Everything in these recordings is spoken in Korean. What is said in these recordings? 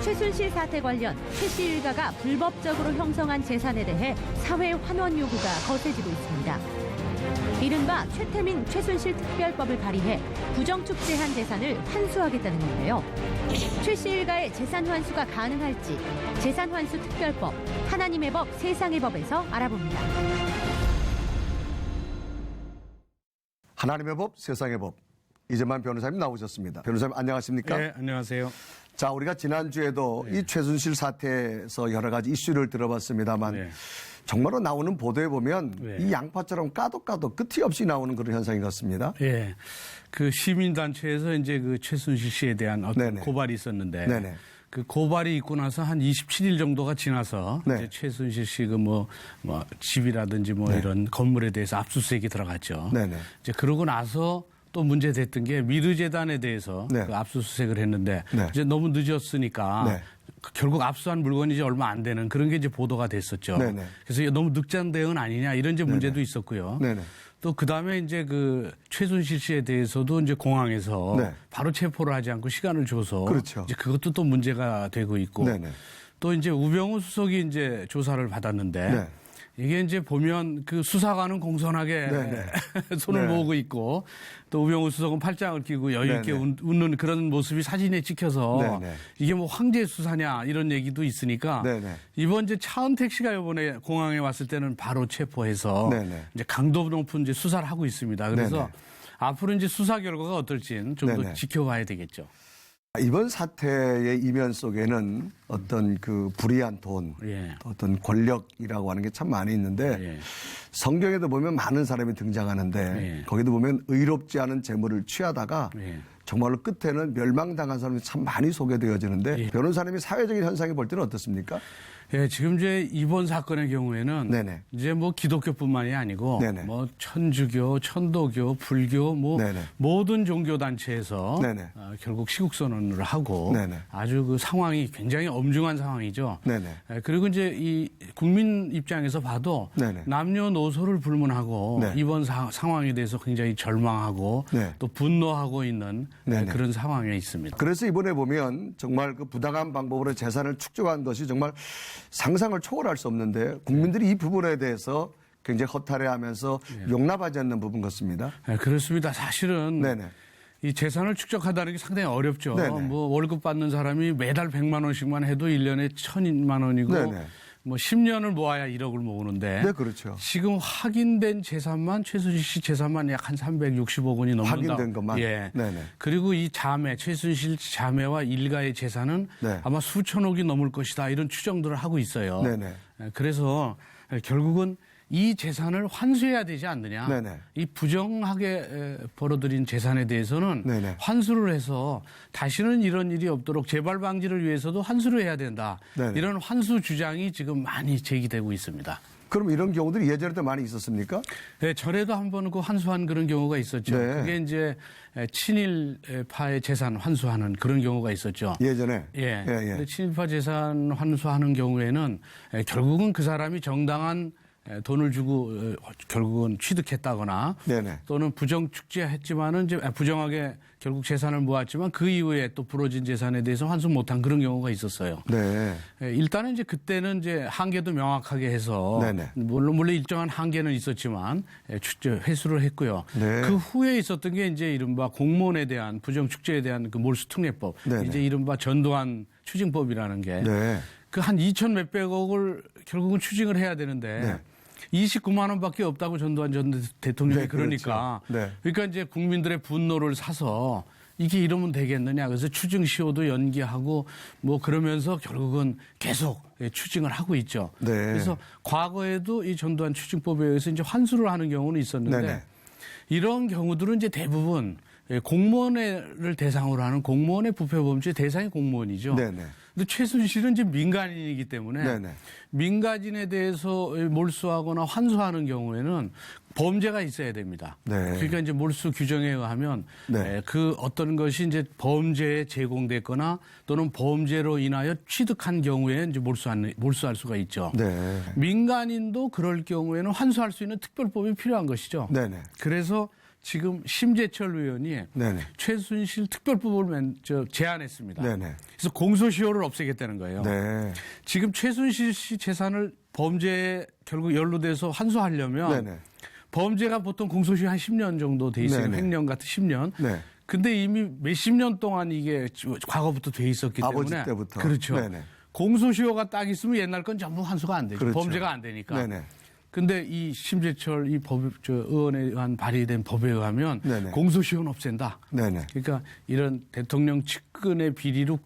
최순실 사태 관련 최 씨 일가가 불법적으로 형성한 재산에 대해 사회 환원 요구가 거세지고 있습니다. 이른바 최태민 최순실 특별법을 발의해 부정축제한 재산을 환수하겠다는 건데요. 최 씨 일가의 재산 환수가 가능할지 재산 환수 특별법, 하나님의 법, 세상의 법에서 알아봅니다. 하나님의 법, 세상의 법. 이재만 변호사님 나오셨습니다. 변호사님 안녕하십니까? 네, 안녕하세요. 자, 우리가 지난주에도 네. 이 최순실 사태에서 여러 가지 이슈를 들어봤습니다만 네. 정말로 나오는 보도에 보면 네. 이 양파처럼 까도 끝이 없이 나오는 그런 현상인 것 같습니다. 예. 그 시민단체에서 이제 그 최순실 씨에 대한 어떤 네네. 고발이 있었는데 네네. 그 고발이 있고 나서 한 27일 정도가 지나서 네. 이제 최순실 씨 그 뭐 집이라든지 뭐 네. 이런 건물에 대해서 압수수색이 들어갔죠. 네네. 이제 그러고 나서 또 문제됐던 게 미르재단에 대해서 네. 그 압수수색을 했는데 네. 이제 너무 늦었으니까 네. 결국 압수한 물건이 이제 얼마 안 되는 그런 게 이제 보도가 됐었죠. 네네. 그래서 이게 너무 늑장 대응 아니냐 이런 이제 문제도 네네. 있었고요. 네네. 또 그다음에 이제 그 최순실 씨에 대해서도 이제 공항에서 네. 바로 체포를 하지 않고 시간을 줘서 그렇죠. 이제 그것도 또 문제가 되고 있고 네네. 또 이제 우병우 수석이 이제 조사를 받았는데 네. 이게 이제 보면 그 수사관은 공손하게 네네. 손을 네. 모으고 있고 또 우병우 수석은 팔짱을 끼고 여유 있게 네네. 웃는 그런 모습이 사진에 찍혀서 네네. 이게 뭐 황제 수사냐 이런 얘기도 있으니까 네네. 이번 이제 차은택 씨가 이번에 공항에 왔을 때는 바로 체포해서 네네. 이제 강도 높은 이제 수사를 하고 있습니다. 그래서 네네. 앞으로 이제 수사 결과가 어떨지는 좀 더 네네. 지켜봐야 되겠죠. 이번 사태의 이면 속에는 어떤 그 불이한 돈, 예. 어떤 권력이라고 하는 게 참 많이 있는데 예. 성경에도 보면 많은 사람이 등장하는데 예. 거기도 보면 의롭지 않은 재물을 취하다가 예. 정말로 끝에는 멸망당한 사람이 참 많이 소개되어지는데 예. 변호사님이 사회적인 현상이 볼 때는 어떻습니까? 예, 지금 이제 이번 사건의 경우에는 네네. 이제 뭐 기독교뿐만이 아니고 네네. 뭐 천주교, 천도교, 불교 뭐 네네. 모든 종교 단체에서 네네. 결국 시국 선언을 하고 네네. 아주 그 상황이 굉장히 엄중한 상황이죠. 네네. 예, 그리고 이제 이 국민 입장에서 봐도 네네. 남녀노소를 불문하고 네. 이번 상황에 대해서 굉장히 절망하고 네. 또 분노하고 있는 네네. 그런 상황에 있습니다. 그래서 이번에 보면 정말 그 부당한 방법으로 재산을 축적한 것이 정말 상상을 초월할 수 없는데 국민들이 이 부분에 대해서 굉장히 허탈해하면서 용납하지 않는 부분 같습니다. 예, 그렇습니다. 사실은 네네. 이 재산을 축적하다는 게 상당히 어렵죠. 네네. 뭐 월급 받는 사람이 매달 100만 원씩만 해도 1년에 1,000만 원이고 네네. 뭐 10년을 모아야 1억을 모으는데 네, 그렇죠. 지금 확인된 재산만 최순실 씨 재산만 약 한 360억 원이 넘는다. 확인된 것만? 예. 네네. 그리고 이 자매 최순실 자매와 일가의 재산은 네. 아마 수천억이 넘을 것이다. 이런 추정들을 하고 있어요. 네네. 그래서 결국은 이 재산을 환수해야 되지 않느냐. 네네. 이 부정하게 벌어들인 재산에 대해서는 네네. 환수를 해서 다시는 이런 일이 없도록 재발 방지를 위해서도 환수를 해야 된다. 네네. 이런 환수 주장이 지금 많이 제기되고 있습니다. 그럼 이런 경우들이 예전에도 많이 있었습니까? 네, 전에도 한 번 그 환수한 그런 경우가 있었죠. 네. 그게 이제 친일파의 재산 환수하는 그런 경우가 있었죠. 예전에. 예. 예, 예. 근데 친일파 재산 환수하는 경우에는 결국은 그 사람이 정당한 돈을 주고 결국은 취득했다거나 네네. 또는 부정 축제했지만은 이제 부정하게 결국 재산을 모았지만 그 이후에 또 불어진 재산에 대해서 환수 못한 그런 경우가 있었어요. 네. 일단은 이제 그때는 이제 한계도 명확하게 해서 네네. 물론 일정한 한계는 있었지만 축제 회수를 했고요. 네. 그 후에 있었던 게 이제 이른바 공무원에 대한 부정 축제에 대한 그 몰수특례법, 네네. 이제 이른바 전두환 추징법이라는 게 네. 그 한 2천 몇백억을 결국은 추징을 해야 되는데 네. 29만 원밖에 없다고 전두환 전 대통령이 네, 그러니까 그렇죠. 네. 그러니까 이제 국민들의 분노를 사서 이게 이러면 되겠느냐. 그래서 추징 시효도 연기하고 뭐 그러면서 결국은 계속 추징을 하고 있죠. 네. 그래서 과거에도 이 전두환 추징법에 의해서 이제 환수를 하는 경우는 있었는데 네네. 이런 경우들은 이제 대부분 공무원을 대상으로 하는 공무원의 부패 범죄 대상이 공무원이죠. 네네. 근데 최순실은 이제 민간인이기 때문에 네네. 민간인에 대해서 몰수하거나 환수하는 경우에는 범죄가 있어야 됩니다. 네. 그러니까 이제 몰수 규정에 의하면 네. 그 어떤 것이 이제 범죄에 제공됐거나 또는 범죄로 인하여 취득한 경우에 이제 몰수할 수가 있죠. 네. 민간인도 그럴 경우에는 환수할 수 있는 특별법이 필요한 것이죠. 네네. 그래서 지금 심재철 의원이 네네. 최순실 특별법을 제안했습니다. 네네. 그래서 공소시효를 없애겠다는 거예요. 네. 지금 최순실 씨 재산을 범죄에 결국 연루돼서 환수하려면 네네. 범죄가 보통 공소시효 한 10년 정도 돼 있어요. 네네. 횡령 같은 10년. 네. 근데 이미 몇십 년 동안 이게 과거부터 돼 있었기 아버지 때문에 때부터. 그렇죠. 네네. 공소시효가 딱 있으면 옛날 건 전부 환수가 안 되죠. 그렇죠. 범죄가 안 되니까. 네네. 근데 이 심재철 의원에 의한 발의된 법에 의하면 네네. 공소시효는 없앤다. 네네. 그러니까 이런 대통령 측근의 비리로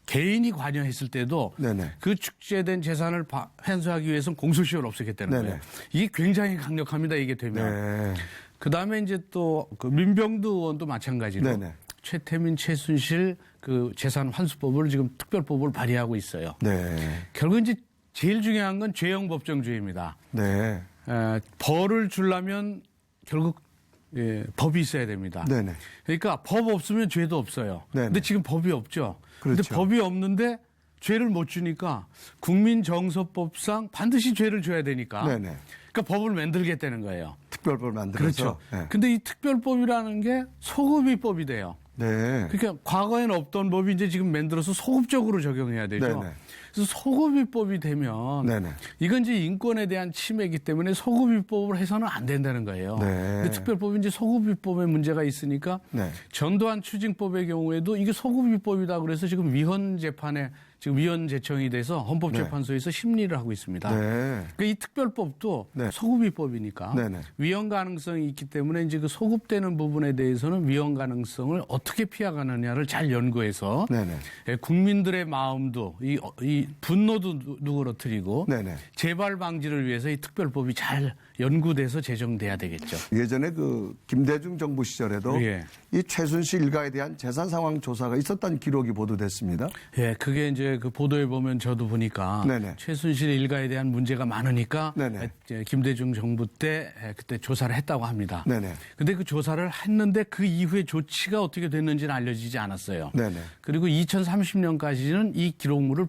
개인이 관여했을 때도 네네. 그 축제된 재산을 환수하기 위해서는 공소시효를 없애겠다는 네네. 거예요. 이게 굉장히 강력합니다. 이게 되면. 네. 그다음에 이제 또 그 민병두 의원도 마찬가지로 네네. 최태민, 최순실 그 재산 환수법을 지금 특별법을 발의하고 있어요. 네. 결국 이제 제일 중요한 건 죄형 법정주의입니다. 네. 벌을 주려면 결국 법이 있어야 됩니다. 네네. 그러니까 법 없으면 죄도 없어요. 네네. 근데 지금 법이 없죠. 근데 그렇죠. 법이 없는데 죄를 못 주니까 국민정서법상 반드시 죄를 줘야 되니까. 네네. 그러니까 법을 만들겠다는 거예요. 특별법을 만들어서. 그렇죠. 네. 근데 이 특별법이라는 게 소급이법이 돼요. 네. 그러니까 과거에는 없던 법이 이제 지금 만들어서 소급적으로 적용해야 되죠. 네네. 그래서 소급이법이 되면 네네. 이건 이제 인권에 대한 침해이기 때문에 소급이법을 해서는 안 된다는 거예요. 네. 근데 특별법이 이제 소급이법에 문제가 있으니까 네. 전두환 추징법의 경우에도 이게 소급이법이다 그래서 지금 위헌 재판에 지금 위헌 제청이 돼서 헌법재판소에서 심리를 하고 있습니다. 네. 그러니까 이 특별법도 네. 소급이법이니까 네네. 위헌 가능성이 있기 때문에 이제 그 소급되는 부분에 대해서는 위헌 가능성을 어떻게 피해가느냐를 잘 연구해서 네네. 국민들의 마음도 이 분노도 누그러뜨리고 네네. 재발 방지를 위해서 이 특별법이 잘 연구돼서 제정돼야 되겠죠. 예전에 그 김대중 정부 시절에도 예. 이 최순실 일가에 대한 재산 상황 조사가 있었다는 기록이 보도됐습니다. 예, 그게 이제 그 보도에 보면 저도 보니까 네네. 최순실 일가에 대한 문제가 많으니까 네네. 이제 김대중 정부 때 그때 조사를 했다고 합니다. 네네. 근데 그 조사를 했는데 그 이후에 조치가 어떻게 됐는지는 알려지지 않았어요. 네네. 그리고 2030년까지는 이 기록물을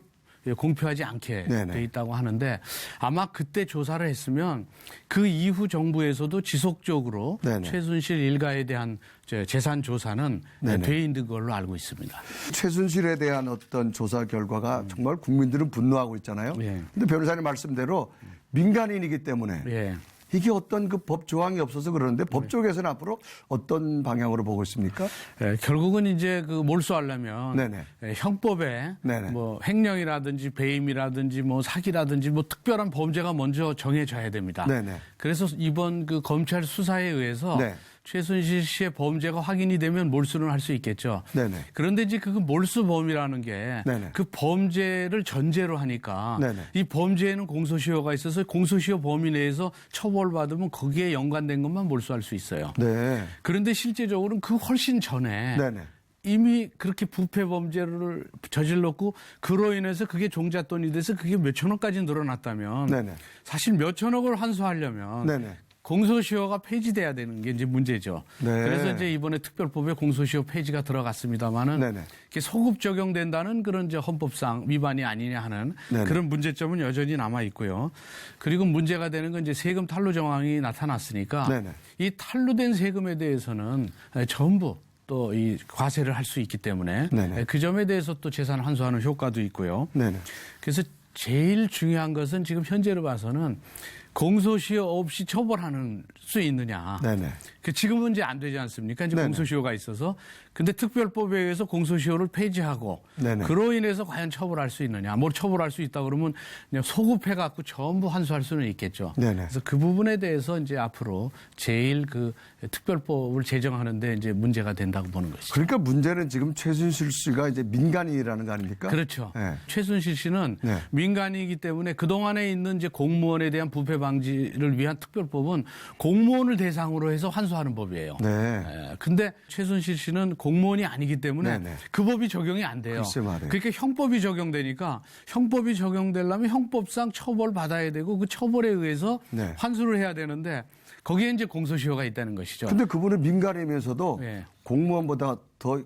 공표하지 않게 네네. 돼 있다고 하는데 아마 그때 조사를 했으면 그 이후 정부에서도 지속적으로 네네. 최순실 일가에 대한 재산 조사는 네네. 돼 있는 걸로 알고 있습니다. 최순실에 대한 어떤 조사 결과가 정말 국민들은 분노하고 있잖아요. 예. 근데 변호사님 말씀대로 민간인이기 때문에 예. 이게 어떤 그 법 조항이 없어서 그러는데 법 쪽에서는 앞으로 어떤 방향으로 보고 있습니까? 예, 결국은 이제 그 몰수하려면 네네. 형법에 네네. 뭐 횡령이라든지 배임이라든지 뭐 사기라든지 뭐 특별한 범죄가 먼저 정해져야 됩니다. 네네. 그래서 이번 그 검찰 수사에 의해서 네. 최순실 씨의 범죄가 확인이 되면 몰수는 할 수 있겠죠. 네네. 그런데 이제 그 몰수범이라는 게 네네. 그 범죄를 전제로 하니까 네네. 이 범죄에는 공소시효가 있어서 공소시효 범위 내에서 처벌받으면 거기에 연관된 것만 몰수할 수 있어요. 네. 그런데 실제적으로는 그 훨씬 전에 네네. 이미 그렇게 부패 범죄를 저질렀고 그로 인해서 그게 종잣돈이 돼서 그게 몇천억까지 늘어났다면 네네. 사실 몇천억을 환수하려면 네네. 공소시효가 폐지돼야 되는 게 이제 문제죠. 네. 그래서 이제 이번에 특별법에 공소시효 폐지가 들어갔습니다만은 네네. 이게 소급 적용된다는 그런 이제 헌법상 위반이 아니냐 하는 네네. 그런 문제점은 여전히 남아 있고요. 그리고 문제가 되는 건 이제 세금 탄로 정황이 나타났으니까 네네. 이 탄로된 세금에 대해서는 전부 또 이 과세를 할 수 있기 때문에 네네. 그 점에 대해서 또 재산 환수하는 효과도 있고요. 네네. 그래서 제일 중요한 것은 지금 현재로 봐서는 공소시효 없이 처벌하는 수 있느냐. 네네. 그 지금은 이제 안 되지 않습니까? 이제 네네. 공소시효가 있어서. 근데 특별법에 의해서 공소시효를 폐지하고 네네. 그로 인해서 과연 처벌할 수 있느냐. 뭘 처벌할 수 있다 그러면 그냥 소급해갖고 전부 환수할 수는 있겠죠. 네네. 그래서 그 부분에 대해서 이제 앞으로 제일 그 특별법을 제정하는데 이제 문제가 된다고 보는 것이죠. 그러니까 문제는 지금 최순실 씨가 이제 민간인이라는 거 아닙니까? 그렇죠. 네. 최순실 씨는 네. 민간이기 때문에 그동안에 있는 이제 공무원에 대한 부패 방지를 위한 특별법은 공무원을 대상으로 해서 환수하는 법이에요. 네. 근데 최순실 씨는 공무원이 아니기 때문에 네네. 그 법이 적용이 안 돼요. 글쎄 말이에요. 그러니까 형법이 적용되니까 형법이 적용되려면 형법상 처벌받아야 되고 그 처벌에 의해서 네. 환수를 해야 되는데 거기에 이제 공소시효가 있다는 것이죠. 근데 그분은 민간이면서도 네. 공무원보다 더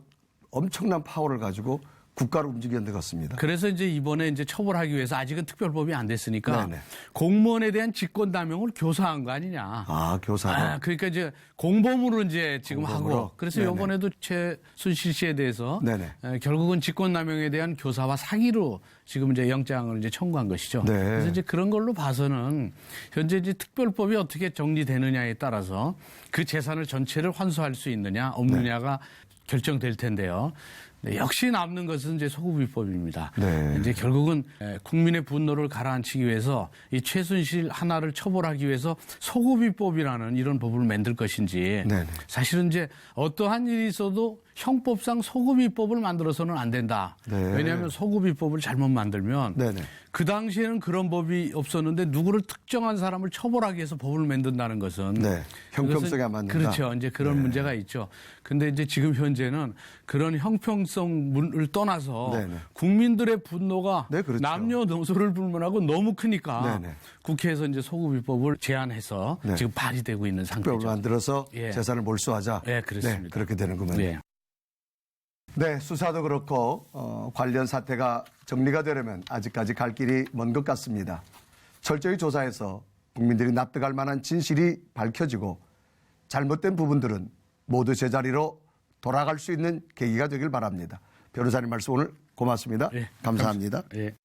엄청난 파워를 가지고 국가로 움직이는 것 같습니다. 그래서 이제 이번에 이제 처벌하기 위해서 아직은 특별법이 안 됐으니까 네네. 공무원에 대한 직권남용을 교사한 거 아니냐. 아, 교사로. 그러니까 이제 공범으로 이제 지금 공범으로? 하고 그래서 네네. 이번에도 최순실 씨에 대해서 네네. 결국은 직권남용에 대한 교사와 사기로 지금 이제 영장을 이제 청구한 것이죠. 네. 그래서 이제 그런 걸로 봐서는 현재 이제 특별법이 어떻게 정리되느냐에 따라서 그 재산을 전체를 환수할 수 있느냐 없느냐가 결정될 텐데요. 네, 역시 남는 것은 이제 소급입법입니다. 네. 이제 결국은 국민의 분노를 가라앉히기 위해서 이 최순실 하나를 처벌하기 위해서 소급입법이라는 이런 법을 만들 것인지 네네. 사실은 이제 어떠한 일이 있어도 형법상 소급입법을 만들어서는 안 된다. 네. 왜냐하면 소급입법을 잘못 만들면 네네. 그 당시에는 그런 법이 없었는데 누구를 특정한 사람을 처벌하기 위해서 법을 만든다는 것은 네. 형평성에 안 맞는다. 그렇죠. 이제 그런 네. 문제가 있죠. 근데 이제 지금 현재는 그런 형평성을 떠나서 네네. 국민들의 분노가 네, 그렇죠. 남녀노소를 불문하고 너무 크니까 네네. 국회에서 이제 소급입법을 제안해서 네. 지금 발의되고 있는 특별법을 상태죠. 만들어서 예. 재산을 몰수하자. 예, 그렇습니다. 네, 그렇게 되는군요. 예. 네, 수사도 그렇고 관련 사태가 정리가 되려면 아직까지 갈 길이 먼 것 같습니다. 철저히 조사해서 국민들이 납득할 만한 진실이 밝혀지고 잘못된 부분들은 모두 제자리로 돌아갈 수 있는 계기가 되길 바랍니다. 변호사님 말씀 오늘 고맙습니다. 예, 감사합니다. 예.